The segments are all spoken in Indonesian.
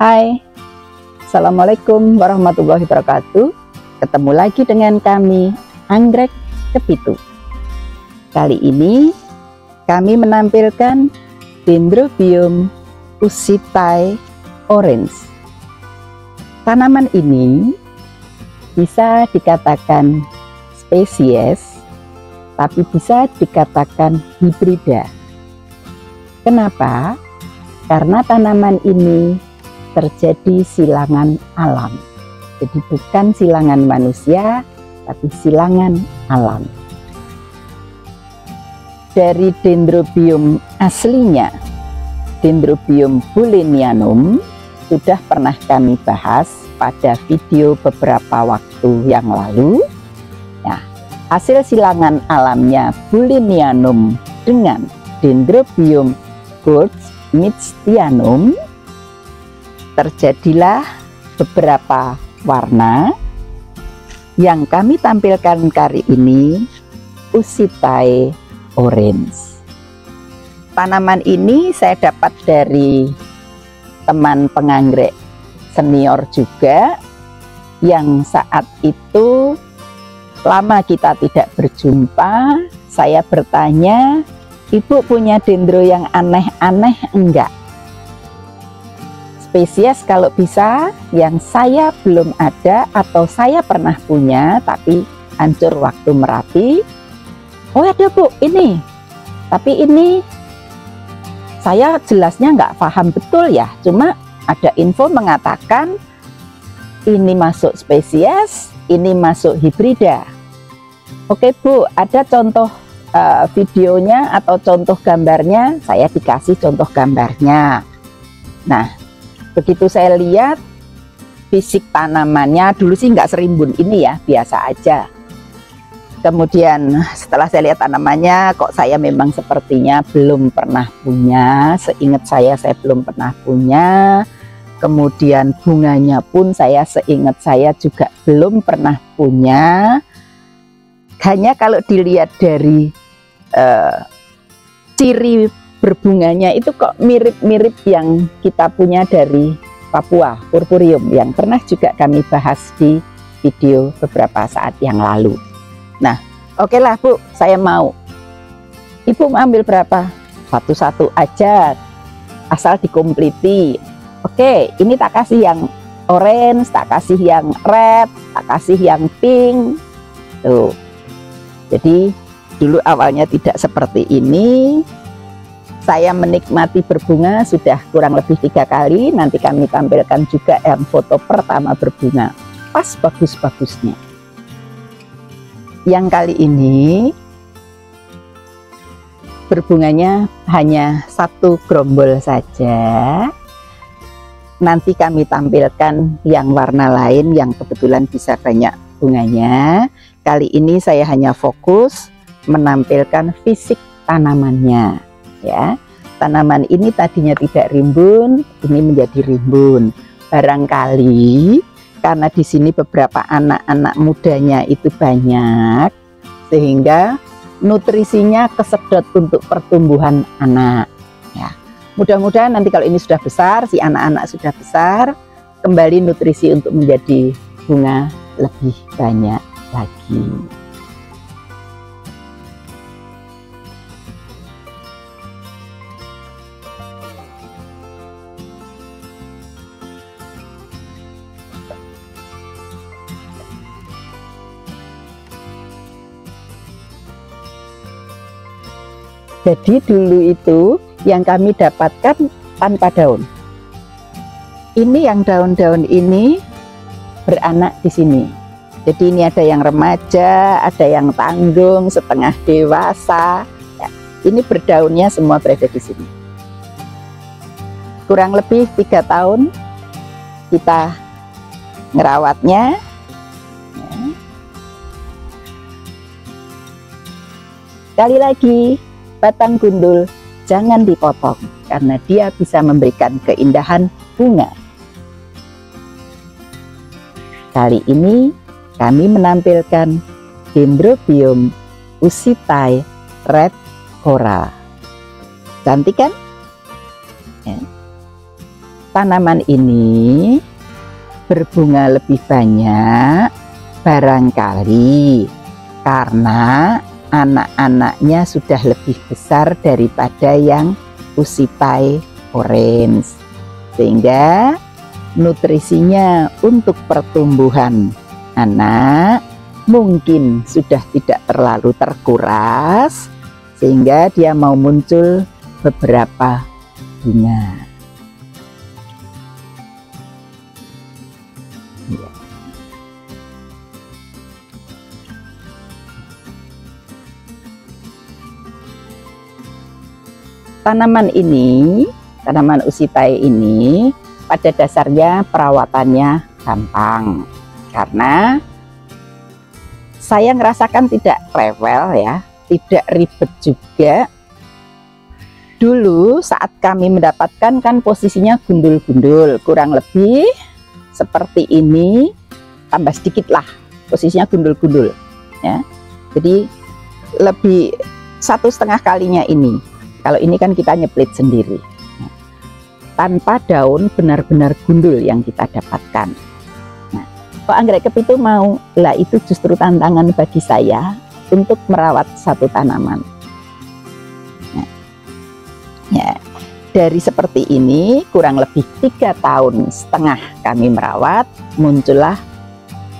Hai, Assalamualaikum warahmatullahi wabarakatuh. Ketemu lagi dengan kami, Anggrek Kepitu. Kali ini kami menampilkan Dendrobium Usitae orange. Tanaman ini bisa dikatakan spesies, tapi bisa dikatakan hibrida. Kenapa? Karena tanaman ini terjadi silangan alam. Jadi bukan silangan manusia, tapi silangan alam. Dari Dendrobium aslinya, Dendrobium bullinianum, sudah pernah kami bahas pada video beberapa waktu yang lalu. Nah, hasil silangan alamnya bullinianum dengan Dendrobium gourd-smithsonianum, terjadilah beberapa warna yang kami tampilkan kali ini, Usitae orange. Tanaman ini saya dapat dari teman penganggrek senior juga, yang saat itu lama kita tidak berjumpa. Saya bertanya, "Ibu punya dendro yang aneh-aneh enggak? Spesies kalau bisa yang saya belum ada atau saya pernah punya tapi hancur waktu Merapi." "Oh ada Bu, ini." Tapi ini saya jelasnya nggak paham betul ya. Cuma ada info mengatakan ini masuk spesies, ini masuk hibrida. Oke Bu, ada contoh videonya atau contoh gambarnya. Saya dikasih contoh gambarnya. Nah, begitu saya lihat fisik tanamannya, dulu sih nggak serimbun ini ya, biasa aja. Kemudian setelah saya lihat tanamannya, kok saya memang sepertinya belum pernah punya. Seingat saya belum pernah punya. Kemudian bunganya pun seingat saya juga belum pernah punya. Hanya kalau dilihat dari ciri berbunganya itu kok mirip-mirip yang kita punya dari Papua, purpurium, yang pernah juga kami bahas di video beberapa saat yang lalu. Nah, oke lah Bu, saya mau. Ibu mau ambil berapa? Satu-satu aja, asal dikompleti. Oke, ini tak kasih yang orange, tak kasih yang red, tak kasih yang pink. Tuh. Jadi dulu awalnya tidak seperti ini. Saya menikmati berbunga sudah kurang lebih 3 kali. Nanti kami tampilkan juga yang foto pertama berbunga. Pas bagus-bagusnya. Yang kali ini berbunganya hanya 1 gerombol saja. Nanti kami tampilkan yang warna lain yang kebetulan bisa banyak bunganya. Kali ini saya hanya fokus menampilkan fisik tanamannya. Ya, tanaman ini tadinya tidak rimbun, ini menjadi rimbun. Barangkali karena di sini beberapa anak-anak mudanya itu banyak, sehingga nutrisinya kesedot untuk pertumbuhan anak. Ya, mudah-mudahan nanti kalau ini sudah besar, si anak-anak sudah besar, kembali nutrisi untuk menjadi bunga lebih banyak lagi. Jadi dulu itu yang kami dapatkan tanpa daun. Ini yang daun-daun ini beranak di sini. Jadi ini ada yang remaja, ada yang tanggung, setengah dewasa. Ya, ini berdaunnya semua berada di sini. Kurang lebih 3 tahun kita ngerawatnya. Ya. Sekali lagi, batang gundul jangan dipotong karena dia bisa memberikan keindahan bunga. Kali ini kami menampilkan Dendrobium Usitae red coral. Cantik kan? Ya. tanaman ini berbunga lebih banyak barangkali karena anak-anaknya sudah lebih besar daripada yang Usitae orange, sehingga nutrisinya untuk pertumbuhan anak mungkin sudah tidak terlalu terkuras, sehingga dia mau muncul beberapa bunga. Tanaman ini, tanaman Usitae ini pada dasarnya perawatannya gampang karena saya ngerasakan tidak rewel ya, tidak ribet juga. Dulu saat kami mendapatkan kan posisinya gundul-gundul, kurang lebih seperti ini, tambah sedikit lah posisinya gundul-gundul ya. Jadi lebih 1,5 kalinya ini. Kalau ini kan kita nyeplit sendiri, tanpa daun benar-benar gundul yang kita dapatkan. Nah, kok anggrek kepitu mau, lah itu justru tantangan bagi saya untuk merawat satu tanaman. Nah, ya, dari seperti ini kurang lebih 3,5 tahun kami merawat, muncullah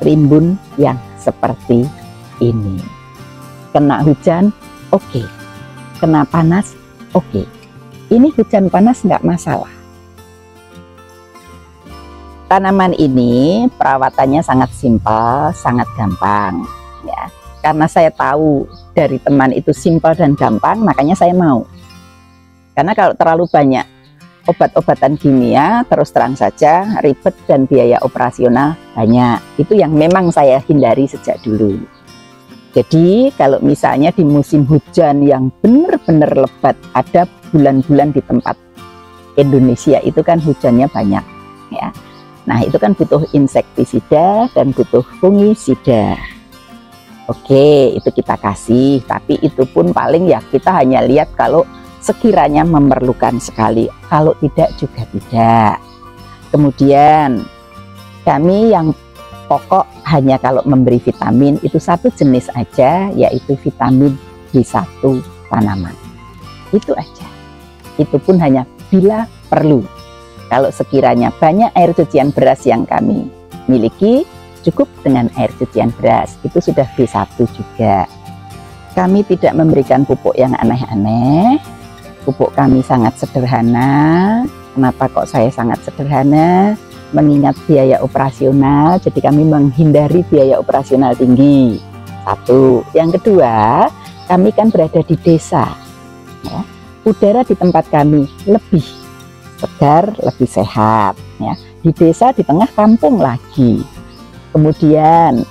rimbun yang seperti ini. Kena hujan, oke. Kena panas, oke. Ini hujan panas nggak masalah. Tanaman ini perawatannya sangat simpel, sangat gampang ya. Karena saya tahu dari teman itu simpel dan gampang, makanya saya mau. Karena kalau terlalu banyak obat-obatan kimia, terus terang saja ribet dan biaya operasional banyak. Itu yang memang saya hindari sejak dulu. Jadi kalau misalnya di musim hujan yang benar-benar lebat, ada bulan-bulan di tempat Indonesia itu kan hujannya banyak ya. Nah itu kan butuh insektisida dan butuh fungisida. Oke, itu kita kasih, tapi itu pun paling ya kita hanya lihat kalau sekiranya memerlukan sekali, kalau tidak juga tidak. Kemudian kami yang pokok hanya kalau memberi vitamin itu satu jenis aja, yaitu vitamin B1 tanaman. Itu aja. Itu pun hanya bila perlu. Kalau sekiranya banyak air cucian beras yang kami miliki, cukup dengan air cucian beras, itu sudah B1 juga. Kami tidak memberikan pupuk yang aneh-aneh. Pupuk kami sangat sederhana. Kenapa kok saya sangat sederhana? Mengingat biaya operasional, jadi kami menghindari biaya operasional tinggi. Satu. Yang kedua, kami kan berada di desa ya. Udara di tempat kami lebih segar, lebih sehat ya. Di desa, di tengah kampung lagi. Kemudian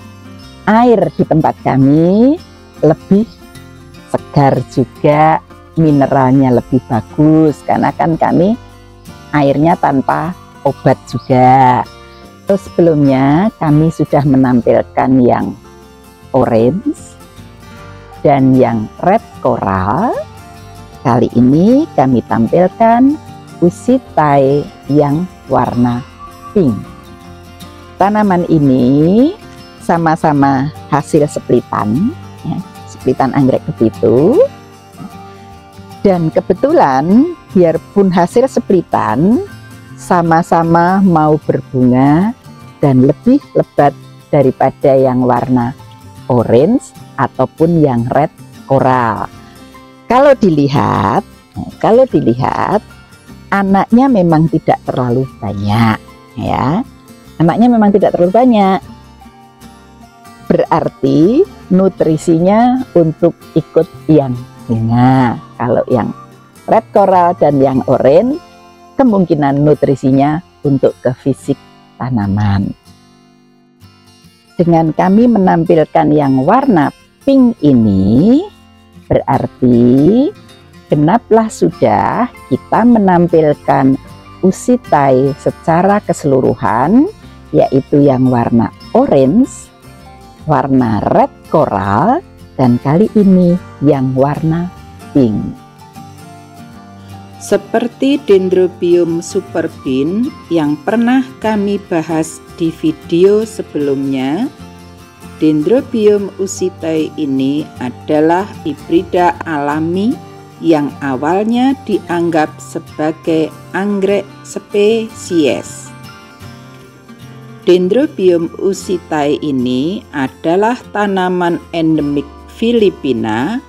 air di tempat kami lebih segar juga, mineralnya lebih bagus karena kan kami airnya tanpa obat juga. Terus sebelumnya kami sudah menampilkan yang orange dan yang red coral. Kali ini kami tampilkan Usitae yang warna pink. Tanaman ini sama-sama hasil splitan ya, splitan anggrek kepitu. Dan kebetulan biarpun hasil splitan, sama-sama mau berbunga dan lebih lebat daripada yang warna orange ataupun yang red coral. Kalau dilihat anaknya memang tidak terlalu banyak ya. Anaknya memang tidak terlalu banyak. Berarti nutrisinya untuk ikut yang bunga. Kalau yang red coral dan yang orange, kemungkinan nutrisinya untuk ke fisik tanaman. Dengan kami menampilkan yang warna pink ini, berarti genaplah sudah kita menampilkan Usitae secara keseluruhan, yaitu yang warna orange, warna red coral, dan kali ini yang warna pink. Seperti Dendrobium superbin yang pernah kami bahas di video sebelumnya, Dendrobium usitae ini adalah hibrida alami yang awalnya dianggap sebagai anggrek spesies. Dendrobium usitae ini adalah tanaman endemik Filipina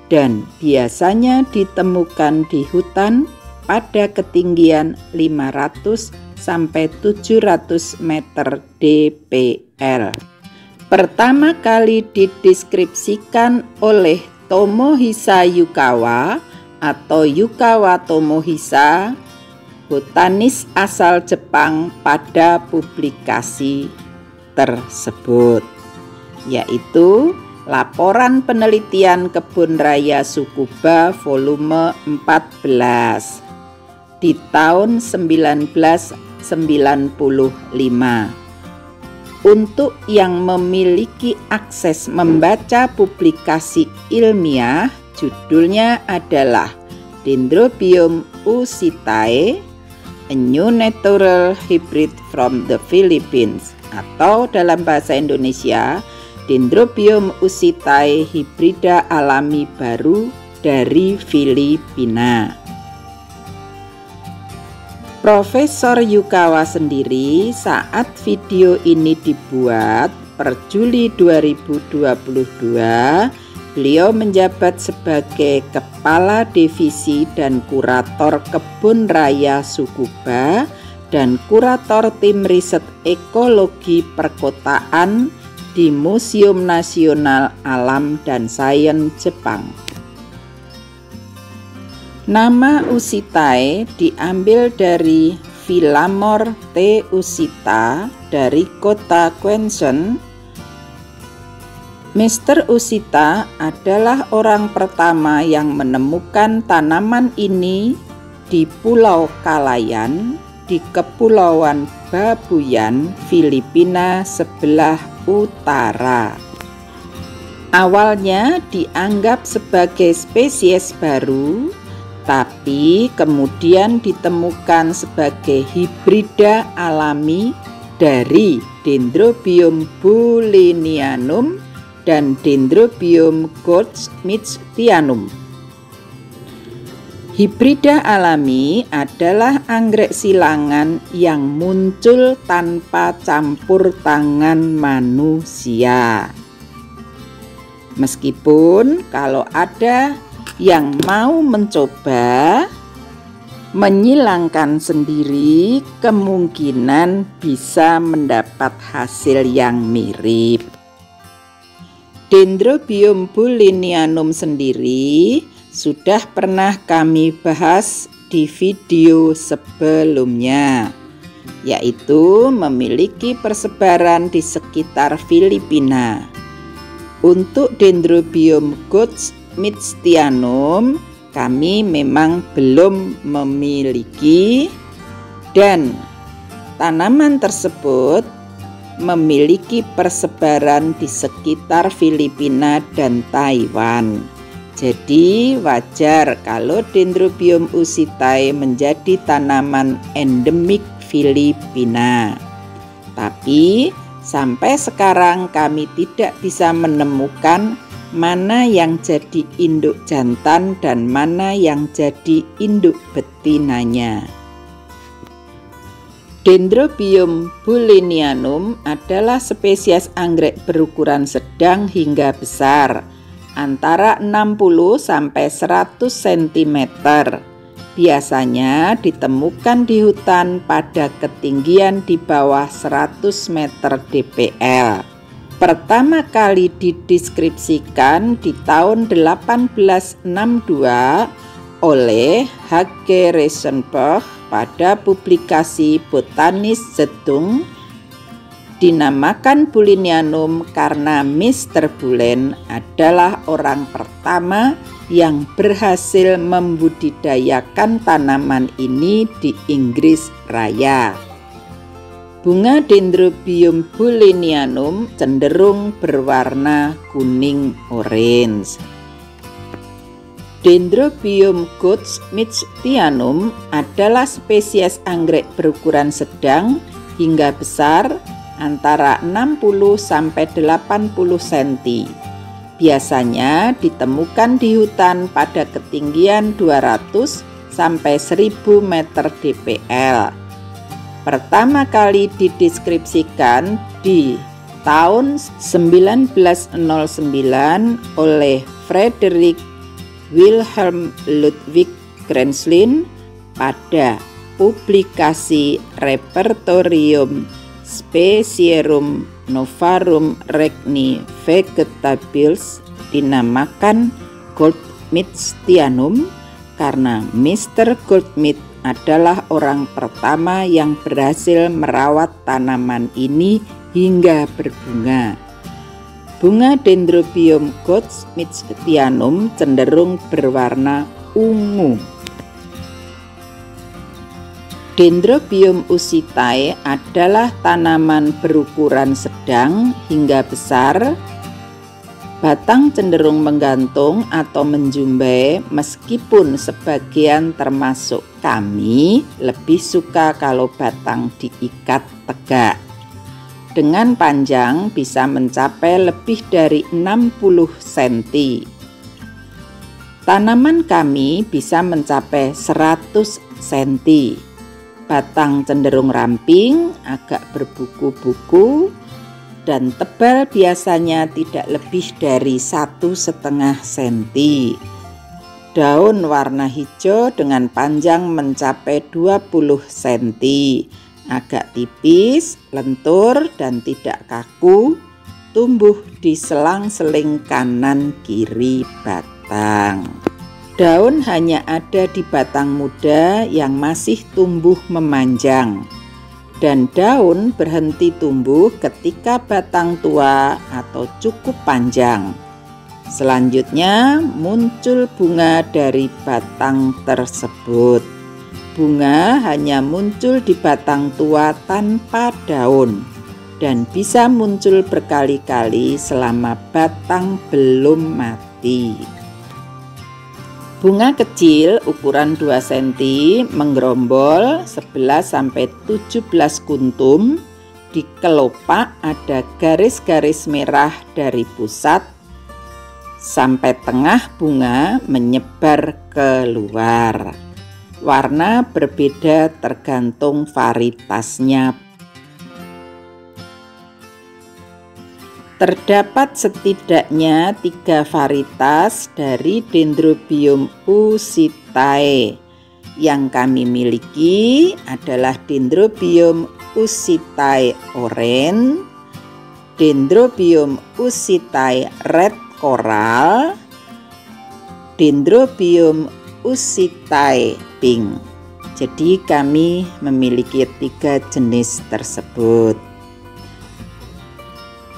dan biasanya ditemukan di hutan pada ketinggian 500 sampai 700 meter dpl. Pertama kali dideskripsikan oleh Tomohisa Yukawa atau Yukawa Tomohisa, botanis asal Jepang, pada publikasi tersebut, yaitu Laporan Penelitian Kebun Raya Tsukuba volume 14 di tahun 1995. Untuk yang memiliki akses membaca publikasi ilmiah, judulnya adalah Dendrobium usitae, a new natural hybrid from the Philippines, atau dalam bahasa Indonesia, Dendrobium usitae hibrida alami baru dari Filipina. Profesor Yukawa sendiri saat video ini dibuat per Juli 2022, beliau menjabat sebagai Kepala Divisi dan Kurator Kebun Raya Tsukuba dan Kurator Tim Riset Ekologi Perkotaan di Museum Nasional Alam dan Sains Jepang. Nama usitae diambil dari Villamor T. Usita dari kota Quezon. Mr. Usita adalah orang pertama yang menemukan tanaman ini di Pulau Kalayan di Kepulauan Babuyan, Filipina sebelah utara. Awalnya dianggap sebagai spesies baru, tapi kemudian ditemukan sebagai hibrida alami dari Dendrobium bullinianum dan Dendrobium goldschmidtianum. Hibrida alami adalah anggrek silangan yang muncul tanpa campur tangan manusia. Meskipun kalau ada yang mau mencoba menyilangkan sendiri, kemungkinan bisa mendapat hasil yang mirip. Dendrobium bullinianum sendiri sudah pernah kami bahas di video sebelumnya, yaitu memiliki persebaran di sekitar Filipina. Untuk Dendrobium goldschmidtianum kami memang belum memiliki, dan tanaman tersebut memiliki persebaran di sekitar Filipina dan Taiwan. Jadi wajar kalau Dendrobium usitae menjadi tanaman endemik Filipina. Tapi sampai sekarang kami tidak bisa menemukan mana yang jadi induk jantan dan mana yang jadi induk betinanya. Dendrobium bullinianum adalah spesies anggrek berukuran sedang hingga besar, antara 60 sampai 100 cm. Biasanya ditemukan di hutan pada ketinggian di bawah 100 meter dpl. Pertama kali dideskripsikan di tahun 1862 oleh H.G. Reisenberg pada publikasi Botanische Zeitung. Dinamakan bullinianum karena Mr. Bullen adalah orang pertama yang berhasil membudidayakan tanaman ini di Inggris Raya. Bunga Dendrobium bullinianum cenderung berwarna kuning orange. Dendrobium Goodschmidtianum adalah spesies anggrek berukuran sedang hingga besar antara 60 sampai 80 cm. Biasanya ditemukan di hutan pada ketinggian 200 sampai 1000 meter dpl. Pertama kali dideskripsikan di tahun 1909 oleh Frederick Wilhelm Ludwig Grenslin pada publikasi Repertorium Specierum Novarum Regni Vegetabilis dinamakan Goldschmidtianum karena Mr. Goldschmidt adalah orang pertama yang berhasil merawat tanaman ini hingga berbunga. Bunga Dendrobium Goodschmidtianum cenderung berwarna ungu. Dendrobium usitae adalah tanaman berukuran sedang hingga besar. Batang cenderung menggantung atau menjumbai, meskipun sebagian termasuk kami lebih suka kalau batang diikat tegak. Dengan panjang bisa mencapai lebih dari 60 cm. Tanaman kami bisa mencapai 100 cm. Batang cenderung ramping, agak berbuku-buku, dan tebal, biasanya tidak lebih dari 1,5 cm. Daun warna hijau dengan panjang mencapai 20 cm. Agak tipis, lentur, dan tidak kaku, tumbuh di selang-seling kanan kiri batang. Daun hanya ada di batang muda yang masih tumbuh memanjang, dan daun berhenti tumbuh ketika batang tua atau cukup panjang. Selanjutnya muncul bunga dari batang tersebut. Bunga hanya muncul di batang tua tanpa daun dan bisa muncul berkali-kali selama batang belum mati. Bunga kecil ukuran 2 cm menggerombol 11-17 kuntum. Di kelopak ada garis-garis merah dari pusat sampai tengah bunga menyebar keluar. Warna berbeda tergantung varietasnya. Terdapat setidaknya 3 varietas dari Dendrobium usitae. Yang kami miliki adalah Dendrobium usitae orange, Dendrobium usitae red coral, Dendrobium usitae pink. Jadi kami memiliki 3 jenis tersebut.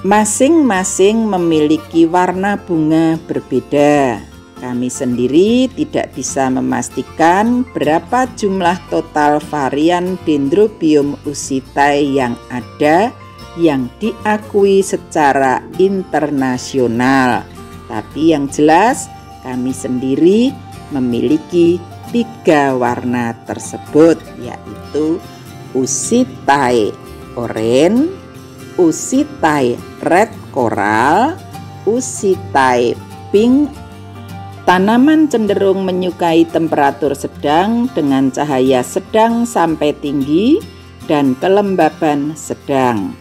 Masing-masing memiliki warna bunga berbeda. Kami sendiri tidak bisa memastikan berapa jumlah total varian Dendrobium usitae yang ada yang diakui secara internasional. Tapi yang jelas kami sendiri memiliki 3 warna tersebut, yaitu usitae orange, usitae red coral, usitae pink. Tanaman cenderung menyukai temperatur sedang dengan cahaya sedang sampai tinggi dan kelembaban sedang.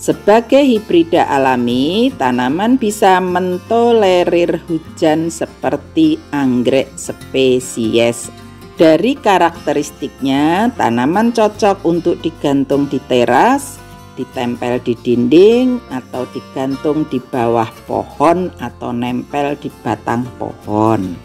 Sebagai hibrida alami, tanaman bisa mentolerir hujan seperti anggrek spesies. Dari karakteristiknya, tanaman cocok untuk digantung di teras, ditempel di dinding, atau digantung di bawah pohon atau nempel di batang pohon.